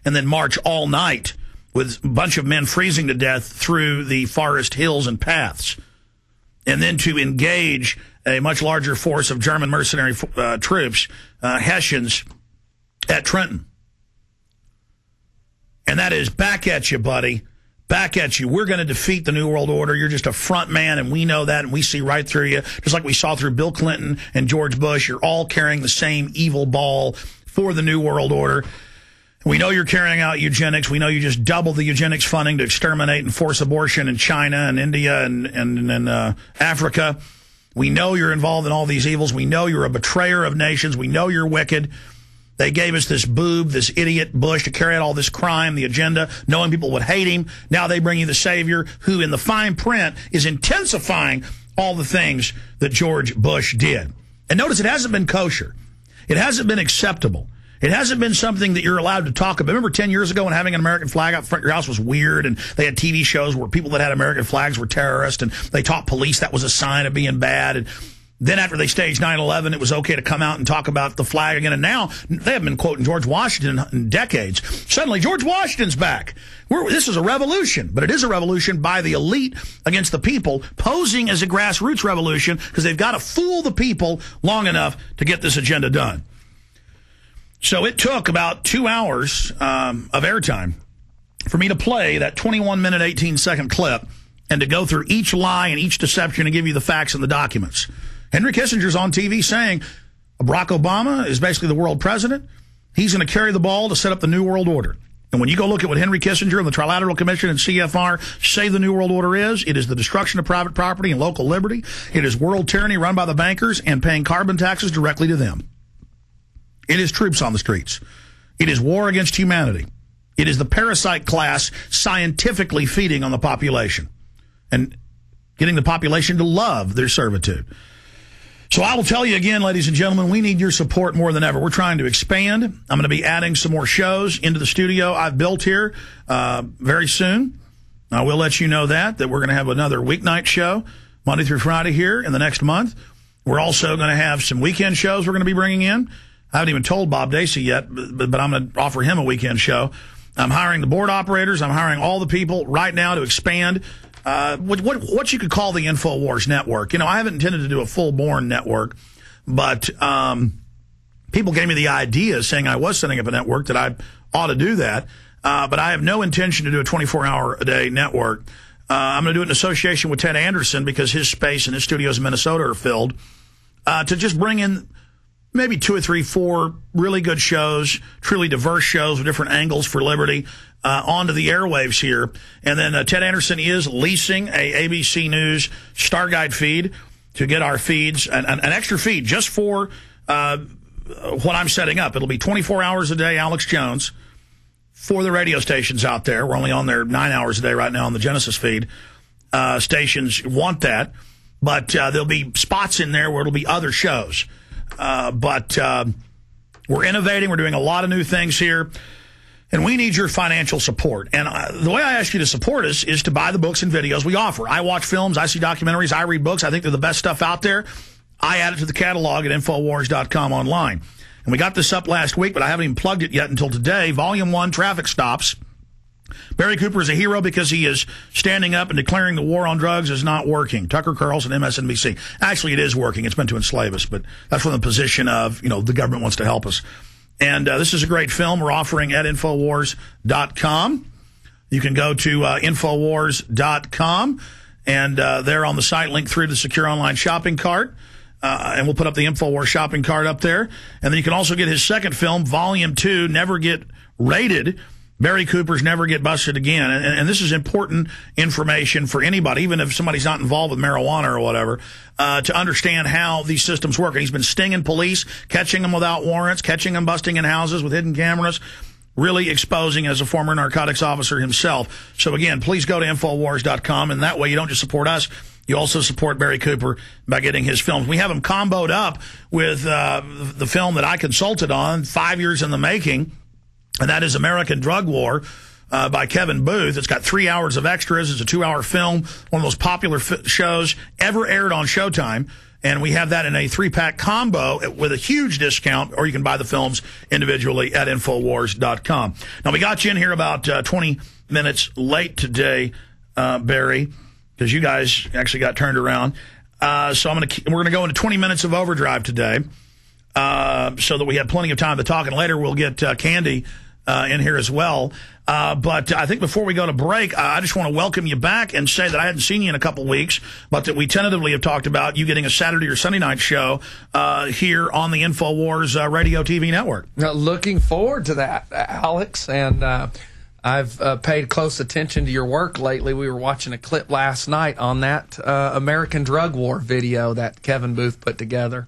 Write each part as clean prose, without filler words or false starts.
and then march all night with a bunch of men freezing to death through the forest hills and paths, and then to engage a much larger force of German mercenary troops, Hessians, at Trenton. And that is back at you, buddy. Back at you. We're going to defeat the New World Order. You're just a front man, and we know that, and we see right through you. Just like we saw through Bill Clinton and George Bush, you're all carrying the same evil ball for the New World Order. We know you're carrying out eugenics. We know you just doubled the eugenics funding to exterminate and force abortion in China and India and Africa. We know you're involved in all these evils. We know you're a betrayer of nations. We know you're wicked. They gave us this boob, this idiot Bush, to carry out all this crime, the agenda, knowing people would hate him. Now they bring you the savior who, in the fine print, is intensifying all the things that George Bush did. And notice it hasn't been kosher. It hasn't been acceptable. It hasn't been something that you're allowed to talk about. Remember 10 years ago when having an American flag out front of your house was weird, and they had TV shows where people that had American flags were terrorists, and they taught police that was a sign of being bad. And then after they staged 9/11, it was okay to come out and talk about the flag again. And now they haven't been quoting George Washington in decades. Suddenly, George Washington's back. This is a revolution, but it is a revolution by the elite against the people, posing as a grassroots revolution because they've got to fool the people long enough to get this agenda done. So it took about 2 hours of airtime for me to play that 21-minute, 18-second clip and to go through each lie and each deception and give you the facts and the documents. Henry Kissinger's on TV saying Barack Obama is basically the world president. He's going to carry the ball to set up the New World Order. And when you go look at what Henry Kissinger and the Trilateral Commission and CFR say the New World Order is, it is the destruction of private property and local liberty. It is world tyranny run by the bankers and paying carbon taxes directly to them. It is troops on the streets. It is war against humanity. It is the parasite class scientifically feeding on the population and getting the population to love their servitude. So I will tell you again, ladies and gentlemen, we need your support more than ever. We're trying to expand. I'm going to be adding some more shows into the studio I've built here very soon. I will let you know that we're going to have another weeknight show Monday through Friday here in the next month. We're also going to have some weekend shows we're going to be bringing in. I haven't even told Bob Dacey yet, but I'm going to offer him a weekend show. I'm hiring the board operators. I'm hiring all the people right now to expand what you could call the Infowars network. You know, I haven't intended to do a full-born network, but people gave me the idea saying I was setting up a network that I ought to do that, but I have no intention to do a 24-hour-a-day network. I'm going to do it in association with Ted Anderson because his space and his studios in Minnesota are filled, to just bring in maybe 2 or 3, 4 really good shows, truly diverse shows with different angles for liberty onto the airwaves here. And then Ted Anderson is leasing a ABC News Star Guide feed to get our feeds, an extra feed just for what I'm setting up. It'll be 24 hours a day, Alex Jones, for the radio stations out there. We're only on there 9 hours a day right now on the Genesis feed. Stations want that, but there'll be spots in there where it'll be other shows. But we're innovating. We're doing a lot of new things here. And we need your financial support. And the way I ask you to support us is to buy the books and videos we offer. I watch films. I see documentaries. I read books. I think they're the best stuff out there. I add it to the catalog at Infowars.com online. And we got this up last week, but I haven't even plugged it yet until today. Volume 1, Traffic Stops. Barry Cooper is a hero because he is standing up and declaring the war on drugs is not working. Tucker Carlson, MSNBC. Actually, it is working. It's meant to enslave us, but that's from the position of, the government wants to help us. And this is a great film we're offering at Infowars.com. You can go to Infowars.com, and there on the site, link through the secure online shopping cart. And we'll put up the Infowars shopping cart up there. And then you can also get his second film, Volume 2, Never Get Raided. Barry Cooper's Never Get Busted Again. And this is important information for anybody, even if somebody's not involved with marijuana or whatever, to understand how these systems work. And he's been stinging police, catching them without warrants, catching them busting in houses with hidden cameras, really exposing as a former narcotics officer himself. So, again, please go to Infowars.com, and that way you don't just support us, you also support Barry Cooper by getting his films. We have them comboed up with the film that I consulted on, 5 years in the making, and that is American Drug War by Kevin Booth. It's got 3 hours of extras. It's a 2-hour film, one of the most popular shows ever aired on Showtime. And we have that in a 3-pack combo with a huge discount, or you can buy the films individually at Infowars.com. Now, we got you in here about 20 minutes late today, Barry, because you guys actually got turned around. So we're going to go into 20 minutes of overdrive today, so that we have plenty of time to talk. And later we'll get Candy in here as well. But I think before we go to break, I just want to welcome you back and say that I hadn't seen you in a couple weeks, but that we tentatively have talked about you getting a Saturday or Sunday night show here on the Infowars radio TV network. Looking forward to that, Alex. And I've paid close attention to your work lately. We were watching a clip last night on that American drug war video that Kevin Booth put together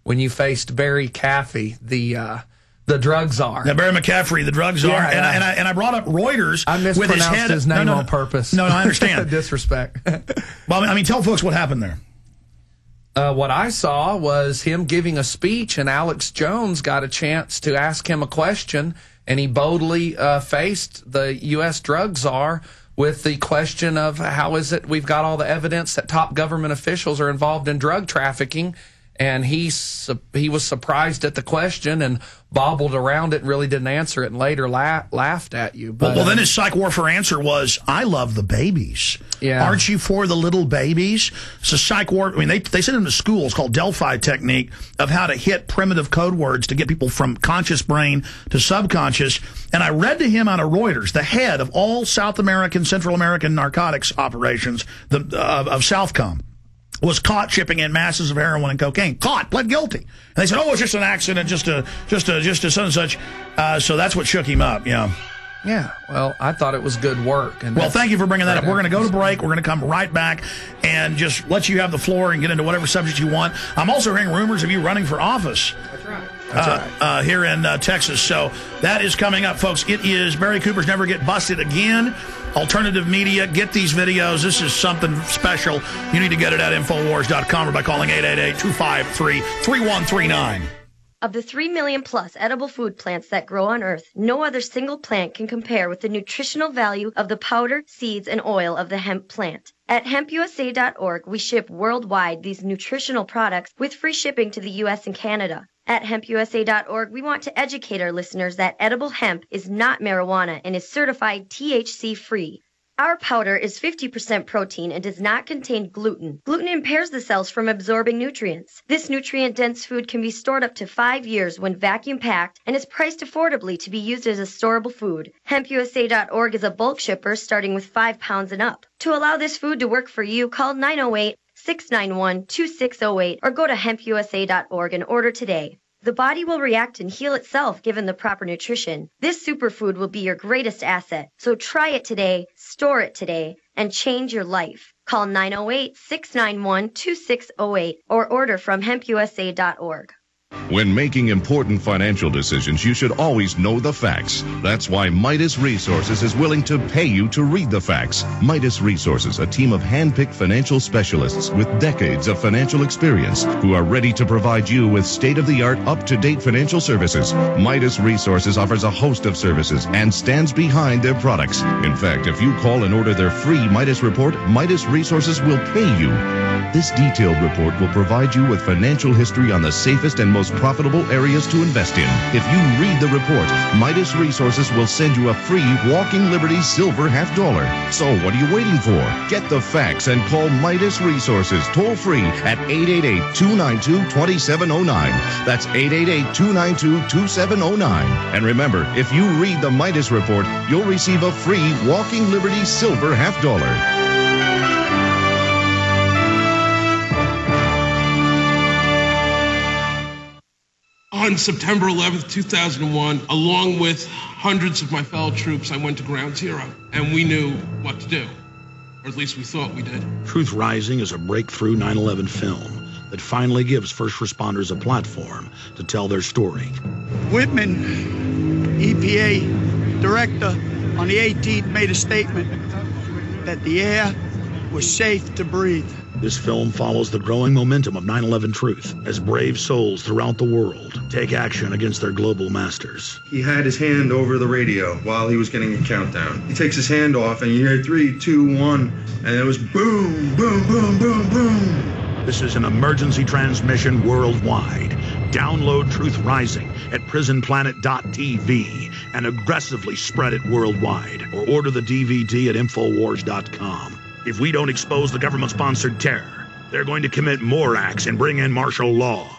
when you faced Barry Caffey, the drug czar. Now, Barry McCaffrey, the drug czar. Yeah, and I brought up Reuters. I mispronounced his name on purpose. No, I understand. Disrespect. Well, I mean, tell folks what happened there. What I saw was him giving a speech, and Alex Jones got a chance to ask him a question, and he boldly faced the U.S. drug czar with the question of how is it we've got all the evidence that top government officials are involved in drug trafficking. And he was surprised at the question and bobbled around it and really didn't answer it, and later laughed at you. But, well, then his psych warfare answer was, I love the babies. Yeah. Aren't you for the little babies? It's a psych war. I mean, they send them to schools called Delphi technique of how to hit primitive code words to get people from conscious brain to subconscious. And I read to him out of Reuters, the head of all South American, Central American narcotics operations of Southcom, was caught shipping in masses of heroin and cocaine. Caught, pled guilty. And they said, "Oh, it's just an accident, just a such and such." So that's what shook him up. Yeah. Yeah. Well, I thought it was good work. And well, thank you for bringing that up. We're going to go to break. We're going to come right back and just let you have the floor and get into whatever subject you want. I'm also hearing rumors of you running for office. That's right. That's right. Here in Texas. So that is coming up, folks. It is Barry Cooper's Never Get Busted Again. Alternative media, get these videos. This is something special. You need to get it at Infowars.com or by calling 888-253-3139. Of the 3 million plus edible food plants that grow on Earth, no other single plant can compare with the nutritional value of the powder, seeds, and oil of the hemp plant. At hempusa.org, we ship worldwide these nutritional products with free shipping to the U.S. and Canada. At hempusa.org, we want to educate our listeners that edible hemp is not marijuana and is certified THC-free. Our powder is 50% protein and does not contain gluten. Gluten impairs the cells from absorbing nutrients. This nutrient-dense food can be stored up to 5 years when vacuum-packed and is priced affordably to be used as a storable food. HempUSA.org is a bulk shipper starting with 5 pounds and up. To allow this food to work for you, call 908-691-2608 or go to hempusa.org and order today. The body will react and heal itself given the proper nutrition. This superfood will be your greatest asset. So try it today, store it today, and change your life. Call 908-691-2608 or order from hempusa.org. When making important financial decisions, you should always know the facts. That's why Midas Resources is willing to pay you to read the facts. Midas Resources, a team of hand-picked financial specialists with decades of financial experience who are ready to provide you with state-of-the-art, up-to-date financial services. Midas Resources offers a host of services and stands behind their products. In fact, if you call and order their free Midas report, Midas Resources will pay you. This detailed report will provide you with financial history on the safest and most profitable areas to invest in. If you read the report, Midas Resources will send you a free Walking Liberty silver $50. So what are you waiting for? Get the facts and call Midas Resources toll free at 888-292-2709. That's 888-292-2709. And remember, if you read the Midas report, you'll receive a free Walking Liberty silver $50. On September 11th, 2001, along with hundreds of my fellow troops, I went to Ground Zero, and we knew what to do, or at least we thought we did. Truth Rising is a breakthrough 9/11 film that finally gives first responders a platform to tell their story. Whitman, EPA director, on the 18th made a statement that the air was safe to breathe. This film follows the growing momentum of 9/11 truth as brave souls throughout the world take action against their global masters. He had his hand over the radio while he was getting a countdown. He takes his hand off and you hear 3, 2, 1, and it was boom, boom, boom, boom, boom. This is an emergency transmission worldwide. Download Truth Rising at prisonplanet.tv and aggressively spread it worldwide, or order the DVD at Infowars.com. If we don't expose the government-sponsored terror, they're going to commit more acts and bring in martial law.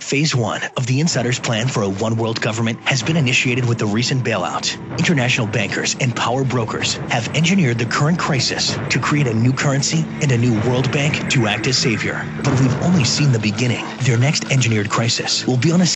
Phase 1 of the insider's plan for a one-world government has been initiated with the recent bailout. International bankers and power brokers have engineered the current crisis to create a new currency and a new world bank to act as savior. But we've only seen the beginning. Their next engineered crisis will be on a